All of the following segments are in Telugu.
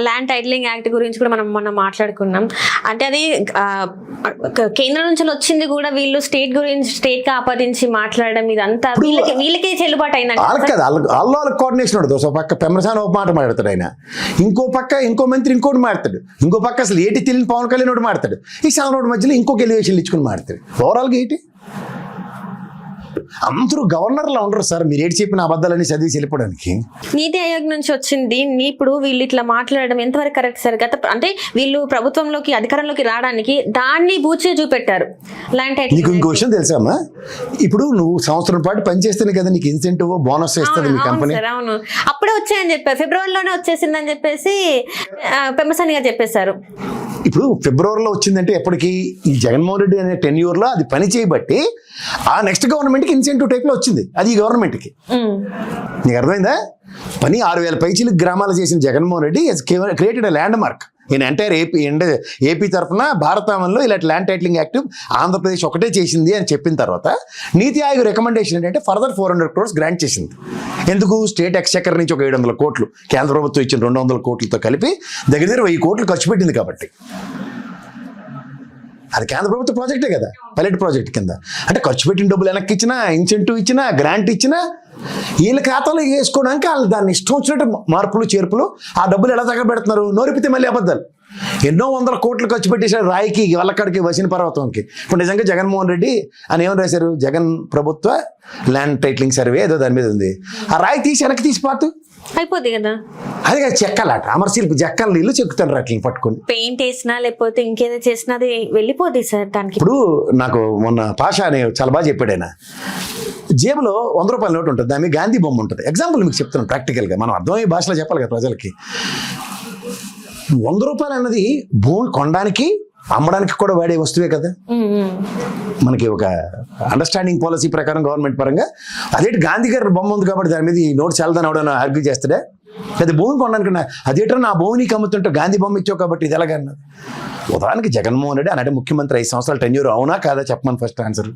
ల్యాండ్ టైటిలింగ్ యాక్ట్ గురించి కూడా మనం మాట్లాడుకున్నాం. అంటే అది కేంద్రం నుంచి వచ్చింది కూడా, వీళ్ళు స్టేట్ గురించి స్టేట్ కి ఆపాదించి మాట్లాడడం ఇదంతా వీళ్ళకే చెల్లుబాటు అయిందంటే వాళ్ళ కోఆర్డినేషన్ ఉండదు. ఒక పక్క పెమ్మసాని ఒక మాట మాట్లాడతాడు ఆయన, ఇంకో పక్క ఇంకో మంత్రి ఇంకోటి మాట్లాడు, ఇంకో పక్క అసలు ఏటి తెలియని పవన్ కళ్యాణ్ ఒకటి మాట్లాడు, ఈ సాగనోటి మధ్యలో ఇంకొక ఎలివేషన్లు ఇచ్చుకుని మాట్లాడు. ఓవరాల్గా ఏంటి అందరూ గవర్నర్లా ఉండరు సార్, మీరు ఏడు చెప్పిన అబద్ధాలని చదివి వెళ్ళిపోవడానికి. నీతి ఆయోగ్ నుంచి వచ్చింది ఇప్పుడు వీళ్ళు ఇట్లా మాట్లాడడం ఎంతవరకు కరెక్ట్ సార్? అంటే వీళ్ళు ప్రభుత్వంలోకి అధికారంలోకి రావడానికి దాన్ని బూచిగా చూపెట్టారు. నీకు ఇంకో విషయం తెలుసామా, ఇప్పుడు నువ్వు సంవత్సరం పాటు పనిచేస్తేనే కదా నీకు ఇన్సెంటివ్ బోనస్ ఇస్తుంది మీ కంపెనీ. అవును, అప్పుడే వచ్చాయని చెప్పారు, ఫిబ్రవరిలోనే వచ్చేసిందని చెప్పేసి పెమ్మసాని గారు చెప్పేశారు. ఇప్పుడు ఫిబ్రవరిలో వచ్చిందంటే ఎప్పటికీ ఈ జగన్మోహన్ రెడ్డి అనే టెన్యూర్లో అది పని చేయబట్టి ఆ నెక్స్ట్ గవర్నమెంట్కి ఇన్సెంటివ్ టైప్లో వచ్చింది. అది ఈ గవర్నమెంట్కి నీకు అర్థమైందా? పని 6,000 పైచీలు గ్రామాలు చేసిన Jaganmohan Reddy created land mark in entire AP తరఫున భారతావనంలో ఇలాంటి ల్యాండ్ టైటిలింగ్ యాక్ట్ ఆంధ్రప్రదేశ్ ఒకటే చేసింది అని చెప్పిన తర్వాత నీతి ఆయోగ్ రికమెండేషన్ ఏంటంటే ఫర్దర్ 400 crores గ్రాంట్ చేసింది. ఎందుకు? స్టేట్ ఎక్స్చెక్కర్ నుంచి ఒక 700 కోట్లు, కేంద్ర ప్రభుత్వం ఇచ్చిన 200 కోట్లతో కలిపి దగ్గర 1000 కోట్లు ఖర్చు పెట్టింది. కాబట్టి అది కేంద్ర ప్రభుత్వ ప్రాజెక్టే కదా, పైలట్ ప్రాజెక్ట్ కింద. అంటే ఖర్చు పెట్టిన డబ్బులు వెనక్కి ఇచ్చినా, ఇన్సెంటివ్ ఇచ్చినా, గ్రాంట్ ఇచ్చినా వీళ్ళ ఖాతాలో వేసుకోవడానికి వాళ్ళు దాన్ని ఇష్టం వచ్చినట్టు మార్పులు చేర్పులు ఆ డబ్బులు ఎలా తగ్గబెడుతున్నారు? నోరిపితే మళ్ళీ అబద్ధాలు. ఎన్నో 100 కోట్లు ఖర్చు పెట్టేశారు రాయికి, వల్లకాడికి, వసిన పర్వతంకి. ఇప్పుడు నిజంగా జగన్మోహన్ రెడ్డి అని ఏమని రాశారు? జగన్ ప్రభుత్వ ల్యాండ్ టైటిలింగ్ సర్వే ఏదో దాని మీద ఉంది. ఆ రాయి తీసి వెనక్కి తీసి పాతు అయిపోద్ది కదా. అది కదా చెక్కలాట, అమరశిల్పి చెక్కలు నీళ్ళు చెక్కుతాను అట్లా పట్టుకుని. పెయింట్ వేసినా లేకపోతే ఇంకేదో చేసినా అది వెళ్ళిపోద్ది సార్ దానికి. ఇప్పుడు నాకు మొన్న పాషా అని చాలా బాగా చెప్పాడు ఆయన, జేబులో 100 రూపాయల నోటు ఉంటుంది, దాని గాంధీ బొమ్మ ఉంటుంది. ఎగ్జాంపుల్ మీకు చెప్తున్నాను ప్రాక్టికల్గా, మనం అర్థమయ్యే భాషలో చెప్పాలి కదా ప్రజలకి. 100 రూపాయలు అన్నది భూమి కొనడానికి అమ్మడానికి కూడా వాడే వస్తువే కదా. మనకి ఒక అండర్స్టాండింగ్ పాలసీ ప్రకారం గవర్నమెంట్ పరంగా అదేంటి గాంధీ గారి బొమ్మ ఉంది కాబట్టి దాని మీద ఈ నోటు చల్లదని అవడం ఆర్గ్యూ చేస్తాడే, లేదా భూమి కొనడానికి అదేంటో నా భూమిని అమ్ముతుంటే గాంధీ బొమ్మ ఇచ్చావు కాబట్టి ఇది ఎలాగన్నది. ఉదాహరణకి జగన్మోహన్ రెడ్డి అలాంటి ముఖ్యమంత్రి 5 సంవత్సరాల టెన్యూర్ అవునా కాదా చెప్పమని ఫస్ట్ ఆన్సర్.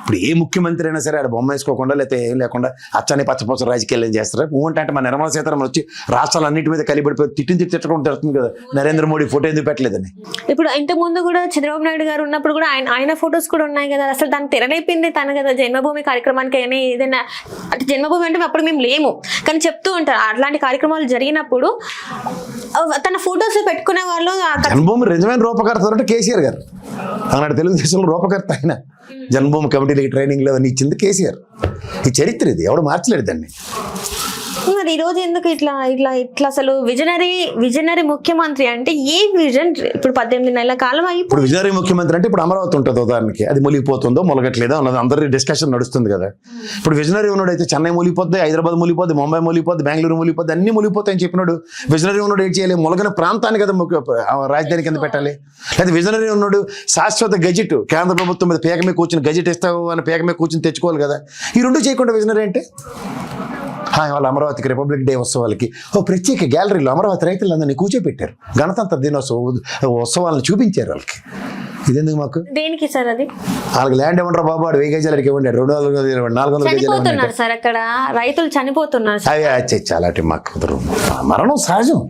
ఇప్పుడు ఏ ముఖ్యమంత్రి అయినా సరే ఆడ బొమ్మ వేసుకోకుండా లేకపోతే ఏం లేకుండా అచ్చని పచ్చపచ్చ రాజకీయాలు ఏం చేస్తారు. అంటే మన నిర్మలా సీతారామన్ వచ్చి రాష్ట్రాలన్నింటి మీద కలిపడిపోయి తిట్టుకుంటూ తిడుతుంది కదా, నరేంద్ర మోడీ ఫోటో ఎందుకు పెట్టలేదని. ఇప్పుడు ఇంతకు ముందు కూడా చంద్రబాబు నాయుడు గారు ఉన్నప్పుడు కూడా ఆయన ఫొటోస్ కూడా ఉన్నాయి కదా. అసలు దాన్ని తెరలేపింది తను కదా, జన్మభూమి కార్యక్రమానికి అయినా ఏదైనా. అంటే జన్మభూమి అంటే అప్పుడు మేము లేము కానీ చెప్తూ ఉంటారు అట్లాంటి కార్యక్రమాలు జరిగినప్పుడు తన ఫొటోస్ పెట్టుకునే వాళ్ళు. జన్మభూమి నిజమైన రూపకర్త అంటే కేసీఆర్ గారు, ఆనాడు తెలుగుదేశంలో రూపకర్త ఆయన. జన్మభూమి కమిటీలకి ట్రైనింగ్లో అవన్నీ ఇచ్చింది కేసీఆర్. ఈ చరిత్ర ఇది, ఎవడు మార్చలేడు దాన్ని. మరి ఈ రోజు ఎందుకు ఇట్లా ఇట్లా ఇట్లా అసలు విజనరీ ముఖ్యమంత్రి అంటే ఏ విజన్? ఇప్పుడు 18 నెలల కాలం అయిపోయి ఇప్పుడు విజనరీ ముఖ్యమంత్రి అంటే ఇప్పుడు అమరావతి ఉంటుంది ఉదాహరణకి, అది మునిగిపోతుందో మొలగట్లేదో అన్నది అందరి డిస్కషన్ నడుస్తుంది కదా. ఇప్పుడు విజనరీ ఉన్నాడు అయితే చెన్నై మూలిపోద్ది, హైదరాబాద్ మూలిపోద్ది, ముంబై మూలిపోద్ది, బెంగళూరు మూలిపోద్ది, అన్ని మూలిపోతాయని చెప్పినాడు. విజనరీ ఉన్నాడు ఏం చేయాలి? మొలగన ప్రాంతాన్ని కదా రాజధాని కింద పెట్టాలి. లేదా విజనరీ ఉన్నాడు శాశ్వత గజెట్, కేంద్ర ప్రభుత్వం మీద పేక మీద కూర్చుని గజెట్ ఇస్తావు అని పేక మీద కూర్చుని తెచ్చుకోవాలి కదా. ఈ రెండు చేయకుండా విజనరీ అంటే వాళ్ళ అమరావతికి రిపబ్లిక్ డే ఉత్సవాలకి ఓ ప్రత్యేక గ్యాలరీలో అమరావతి రైతులందరినీ కూర్చోపెట్టారు, గణతంత్ర దినోత్సవ ఉత్సవాలను చూపించారు వాళ్ళకి. ఇదెందుకు మాకు? దేనికి సార్? అది వాళ్ళకి ల్యాండ్ ఇవ్వండి బాబు, 1000 గజాలకి ఇవ్వండి, 200 గజాలు, 400 గజాలు సార్. అక్కడ రైతులు చనిపోతున్నారు. అలాంటి మాకు కుదరు, మరణం సహజం.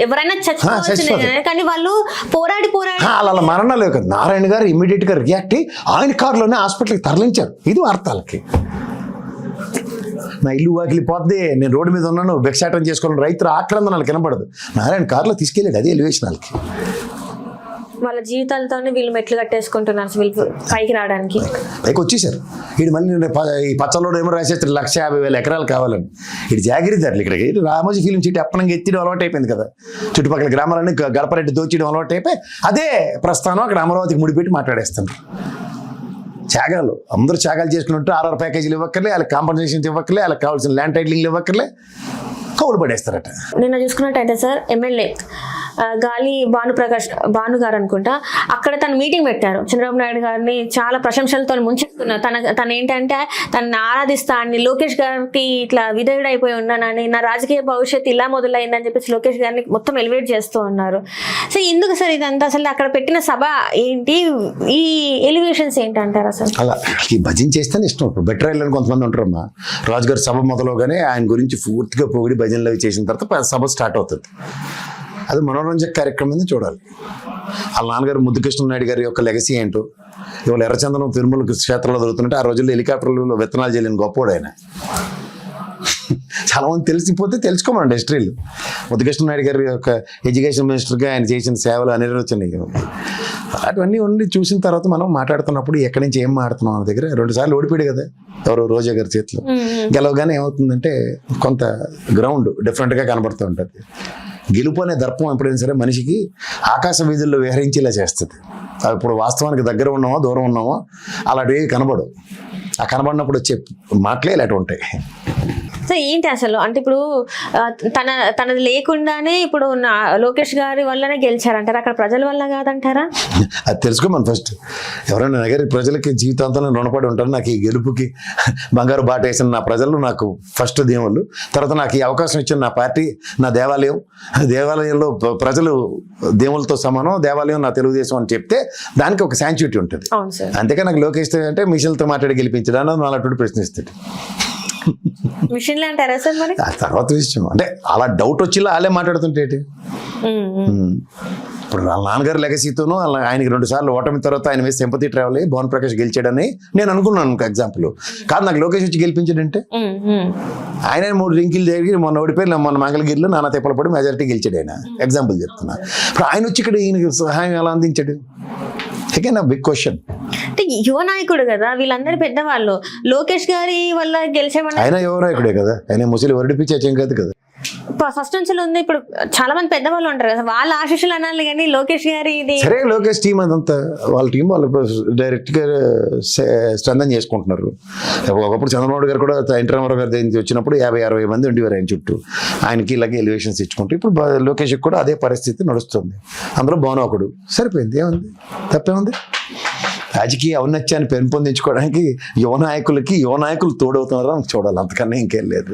ఎవరైనా చచ్చిపోవచ్చు కానీ వాళ్ళు పోరాడి అలా మరణాలు కదా. నారాయణ గారు ఇమీడియట్ గా రియాక్ట్ అయ్యి ఆయన కారులోనే హాస్పిటల్కి తరలించారు. ఇది వార్తలకి. నా ఇల్లు వాకిలిపోద్ది, నేను రోడ్డు మీద ఉన్నాను, భిక్షాటం చేసుకోవాలని రైతుల ఆక్రందనలు కనపడదు. నారాయణ కారులో తీసుకెళ్ళాడు, అదే ఎలివేషన్ వాళ్ళకి. వాళ్ళ జీవితాలతోనే వీళ్ళు మెట్లు కట్టేసుకుంటున్నారు వీళ్ళు పైకి రావడానికి. పైకి వచ్చేసారు. వీడు మళ్ళీ ఈ పచ్చలోడు ఏమో రాసేస్తారు 150,000 ఎకరాలు కావాలని. ఇటు జాగిరిదారులు ఇక్కడికి రామోజీ ఫిలిం సిటీ అప్పనంగా ఎత్తిడం అలవాటు అయిపోయింది కదా. చుట్టుపక్కల గ్రామాలన్నీ గడపరెడ్డి దోచేయడం అలవాటు అయిపోయి అదే ప్రస్థానం అక్కడ అమరావతికి ముడిపెట్టి మాట్లాడేస్తున్నారు. త్యాగాలు అందరూ త్యాగాలు చేసుకున్నట్టు 6 ప్యాకేజీలు ఇవ్వక్కర్లే, వాళ్ళకి కాంపన్సేషన్ ఇవ్వక్కర్లే, వాళ్ళకి కావాల్సిన ల్యాండ్ టైటిలింగ్లు ఇవ్వక్కర్లే, కౌలు పడేస్తారట. నిన్న చూసుకున్నట్టయితే సార్ ఎమ్మెల్యే గాలి భాను గారు అనుకుంటా, అక్కడ తను మీటింగ్ పెట్టారు. చంద్రబాబు నాయుడు గారిని చాలా ప్రశంసలతో ముంచెత్తున్నారు. తన ఏంటంటే తనని ఆరాధిస్తా అని, లోకేష్ గారికి ఇట్లా విధేయుడు అయిపోయి ఉన్నానని, నా రాజకీయ భవిష్యత్తు ఇలా మొదలైందని చెప్పేసి లోకేష్ గారిని మొత్తం ఎలివేట్ చేస్తూ ఉన్నారు. సో ఎందుకు సార్ ఇదంతా? అసలు అక్కడ పెట్టిన సభ ఏంటి, ఈ ఎలివేషన్స్ ఏంటంటారు అసలు? అలా ఈ భజన చేస్తేనే ఇష్టం. ఇప్పుడు బెటర్ వెళ్ళని కొంతమంది ఉంటారమ్మా, రాజుగారి సభ మొదలుగానే ఆయన గురించి పూర్తిగా పొగిడి భజనలు అవి చేసిన తర్వాత సభ స్టార్ట్ అవుతుంది. అది మనోరంజక కార్యక్రమం చూడాలి. వాళ్ళ నాన్నగారు ముద్దుకృష్ణనాయుడు గారి యొక్క లెగసీ ఏంటో, ఇవాళ ఎర్రచందనం తిరుమల క్షేత్రంలో దొరుకుతుంటే ఆ రోజుల్లో హెలికాప్టర్లలో విత్తనాలు చేయలేని గొప్పోడు ఆయన. చాలా మంది తెలిసిపోతే తెలుసుకోమండి హిస్టరీలు. ముద్దుకృష్ణనాయుడు గారి యొక్క ఎడ్యుకేషన్ మినిస్టర్గా ఆయన చేసిన సేవలు అనిర్వచనీయం. అటువన్నీ ఉండి చూసిన తర్వాత మనం మాట్లాడుతున్నప్పుడు ఎక్కడి నుంచి ఏం మాట్లాడుతున్నాం అన్న దగ్గర 2 సార్లు ఓడిపోయాడు కదా ఎవరో రోజా గారి చేతిలో. గెలవగానే ఏమవుతుందంటే కొంత గ్రౌండ్ డిఫరెంట్గా కనబడుతూ ఉంటుంది. గెలుపు అనే దర్పం ఎప్పుడైనా సరే మనిషికి ఆకాశ వీధుల్లో విహరించేలా చేస్తుంది. ఇప్పుడు వాస్తవానికి దగ్గర ఉన్నామో దూరం ఉన్నామో అలాంటివి కనబడవు. ఆ కనబడినప్పుడు వచ్చే మాటలే ఇలాంటివి ఉంటాయి. సో ఏంటి అసలు అంటే ఇప్పుడు తనది లేకుండానే ఇప్పుడు లోకేష్ గారి వల్లనే గెలిచారంటారా? అక్కడ ప్రజల వల్ల కాదంటారా? అది తెలుసుకోమని ఫస్ట్. ఎవరైనా నగరి ప్రజలకి జీవితాంతం రుణపడి ఉంటారు. నాకు ఈ గెలుపుకి బంగారు బాట వేసిన నా ప్రజలు నాకు ఫస్ట్ దేవుళ్ళు. తర్వాత నాకు ఈ అవకాశం ఇచ్చిన నా పార్టీ, నా దేవాలయంలో ప్రజలు దేవుళ్ళతో సమానం, దేవాలయం నా తెలుగుదేశం అని చెప్తే దానికి ఒక శాంచుటీ ఉంటుంది. అంతేకా నాకు లోకేష్ అంటే మిషన్లతో మాట్లాడి గెలిపించడా అన్నది నాలంటూ ప్రశ్నిస్తాడు. మిషన్లే అంటారా సార్? మరి ఆ తర్వాత విషయం అంటే అలా డౌట్ వచ్చి వాళ్ళే మాట్లాడుతుంటే ఇప్పుడు వాళ్ళ నాన్నగారు లెగసీతోనూ ఆయనకి 2 సార్లు ఓటమి తర్వాత ఆయన మీద సింపతి ట్రావెల్ అయ్యి భాను ప్రకాష్ గెలిచాడని నేను అనుకున్నాను. ఎగ్జాంపుల్ కాదు, నాకు లోకేష్ వచ్చి గెలిపించాడంటే ఆయన 3 రింకిలు జరిగి మొన్న ఓడిపోయి మొన్న మంగళగిరిలో నానా తిప్పలు పడి మెజారిటీ గెలిచాడు ఆయన. ఎగ్జాంపుల్ చెప్తున్నా. ఇప్పుడు ఆయన వచ్చి ఇక్కడ ఈయనకి సహాయం ఎలా అందించాడు? Again big question. అంటే యువ నాయకుడు కదా, వీళ్ళందరూ పెద్దవాళ్ళు. లోకేష్ గారి వల్ల గెలిచామని ఆయన యువ నాయకుడే కదా, ఆయన ముసలి వరడిపించేం కాదు కదా. ఫస్ట్ నుంచి ఉంది. ఇప్పుడు చాలా మంది పెద్దవాళ్ళు ఉంటారు కదా, వాళ్ళ ఆశీస్సులు అనాలి కానీ లోకేష్ గారి ఇది సరే. లోకేష్ టీం అదంతా వాళ్ళ టీం వాళ్ళు డైరెక్ట్ గా స్ట్రెంథన్ చేసుకుంటున్నారు. ఒకప్పుడు చంద్రబాబు గారు కూడా ఎన్టీ రామారావు గారి వచ్చినప్పుడు 50-60 మంది ఉండేవారు ఆయన చుట్టూ. ఆయనకి ఇలాగే ఎలివేషన్స్ ఇచ్చుకుంటూ ఇప్పుడు లోకేష్ కూడా అదే పరిస్థితి నడుస్తుంది. అందులో భాను ఒకడు. సరిపోయింది, ఏముంది, తప్పేముంది? రాజకీయ ఔన్నత్యాన్ని పెంపొందించుకోవడానికి యువ నాయకులు తోడవుతున్నారో చూడాలి, అంతకన్నా ఇంకేం లేదు.